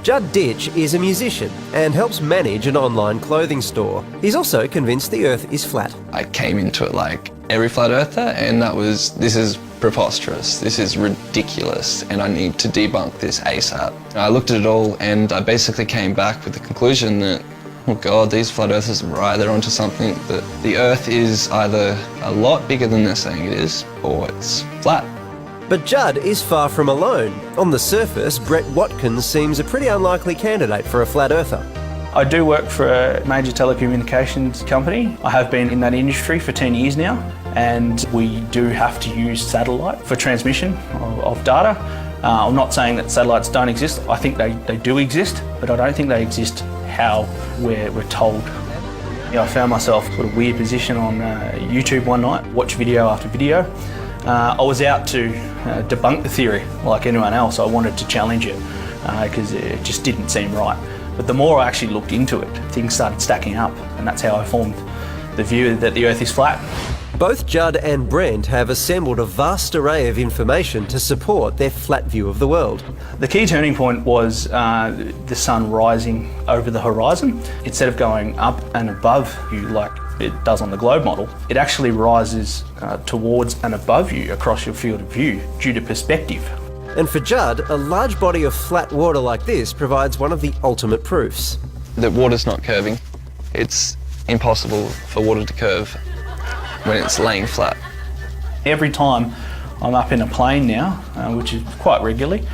Judd Ditch is a musician and helps manage an online clothing store. He's also convinced the Earth is flat. I came into it like every flat earther, and this is preposterous, this is ridiculous, and I need to debunk this ASAP. I looked at it all and I basically came back with the conclusion that, oh God, these flat earthers are right, they're onto something, that the Earth is either a lot bigger than they're saying it is, or it's flat. But Judd is far from alone. On the surface, Brett Watkins seems a pretty unlikely candidate for a flat earther. I do work for a major telecommunications company. I have been in that industry for 10 years now, and we do have to use satellite for transmission of data. I'm not saying that satellites don't exist. I think they do exist, but I don't think they exist how we're told. I found myself in a weird position on YouTube one night, watch video after video. I was out to debunk the theory like anyone else. I wanted to challenge it because it just didn't seem right. But the more I actually looked into it, things started stacking up, and that's how I formed the view that the Earth is flat. Both Judd and Brent have assembled a vast array of information to support their flat view of the world. The key turning point was the sun rising over the horizon. Instead of going up and above you like it does on the globe model, it actually rises towards and above you across your field of view due to perspective. And for Judd, a large body of flat water like this provides one of the ultimate proofs. That water's not curving. It's impossible for water to curve when it's laying flat. Every time I'm up in a plane now, which is quite regularly,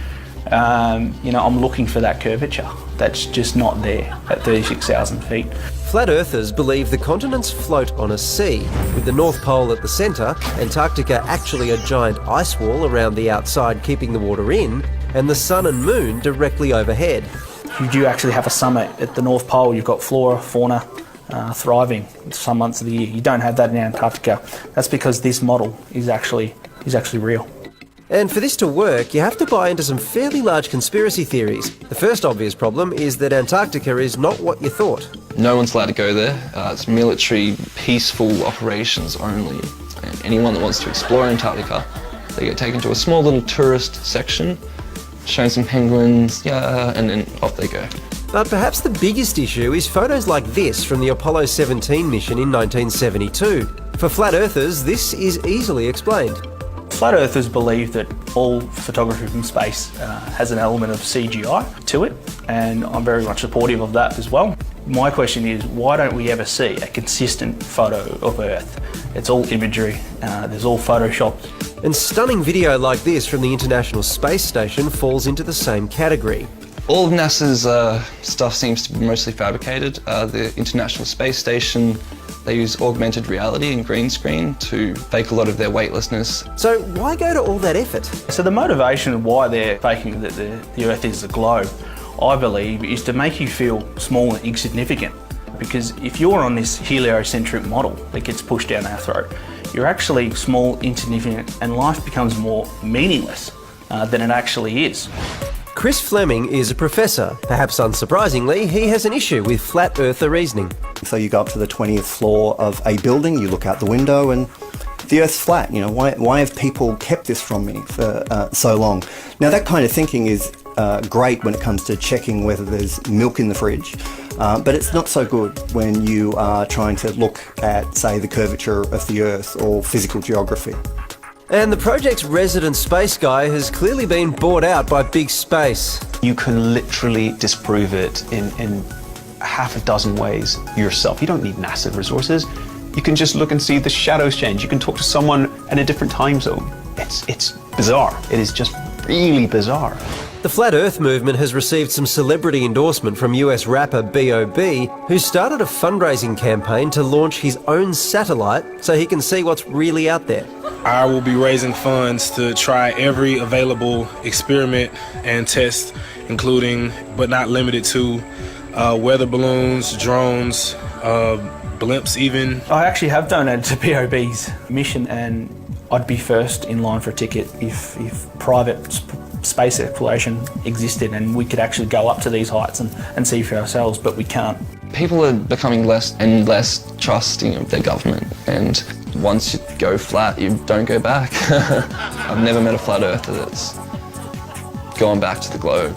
I'm looking for that curvature. That's just not there at 36,000 feet. Flat earthers believe the continents float on a sea, with the North Pole at the centre, Antarctica actually a giant ice wall around the outside keeping the water in, and the sun and moon directly overhead. You do actually have a summer at the North Pole. You've got flora, fauna thriving some months of the year. You don't have that in Antarctica. That's because this model is actually real. And for this to work, you have to buy into some fairly large conspiracy theories. The first obvious problem is that Antarctica is not what you thought. No one's allowed to go there. It's military, peaceful operations only. And anyone that wants to explore Antarctica, they get taken to a small little tourist section, shown some penguins, and then off they go. But perhaps the biggest issue is photos like this from the Apollo 17 mission in 1972. For flat earthers, this is easily explained. Flat earthers believe that all photography from space has an element of CGI to it, and I'm very much supportive of that as well. My question is, why don't we ever see a consistent photo of Earth? It's all imagery, there's all photoshopped. And stunning video like this from the International Space Station falls into the same category. All of NASA's stuff seems to be mostly fabricated. The International Space Station, they use augmented reality and green screen to fake a lot of their weightlessness. So why go to all that effort? So the motivation why they're faking that the Earth is a globe, I believe, is to make you feel small and insignificant. Because if you're on this heliocentric model that gets pushed down our throat, you're actually small, insignificant, and life becomes more meaningless than it actually is. Chris Fleming is a professor. Perhaps unsurprisingly, he has an issue with flat earther reasoning. So you go up to the 20th floor of a building, you look out the window and the Earth's flat. Why have people kept this from me for so long? Now that kind of thinking is great when it comes to checking whether there's milk in the fridge, but it's not so good when you are trying to look at, say, the curvature of the Earth or physical geography. And the project's resident space guy has clearly been bought out by big space. You can literally disprove it in half a dozen ways yourself. You don't need massive resources. You can just look and see the shadows change. You can talk to someone in a different time zone. It's bizarre. It is just really bizarre. The Flat Earth movement has received some celebrity endorsement from US rapper B.O.B, who started a fundraising campaign to launch his own satellite so he can see what's really out there. I will be raising funds to try every available experiment and test, including, but not limited to, weather balloons, drones, blimps even. I actually have donated to B.O.B's mission, and I'd be first in line for a ticket if private space exploration existed and we could actually go up to these heights and see for ourselves, but we can't. People are becoming less and less trusting of their government, and once you go flat, you don't go back. I've never met a flat earther that's gone back to the globe.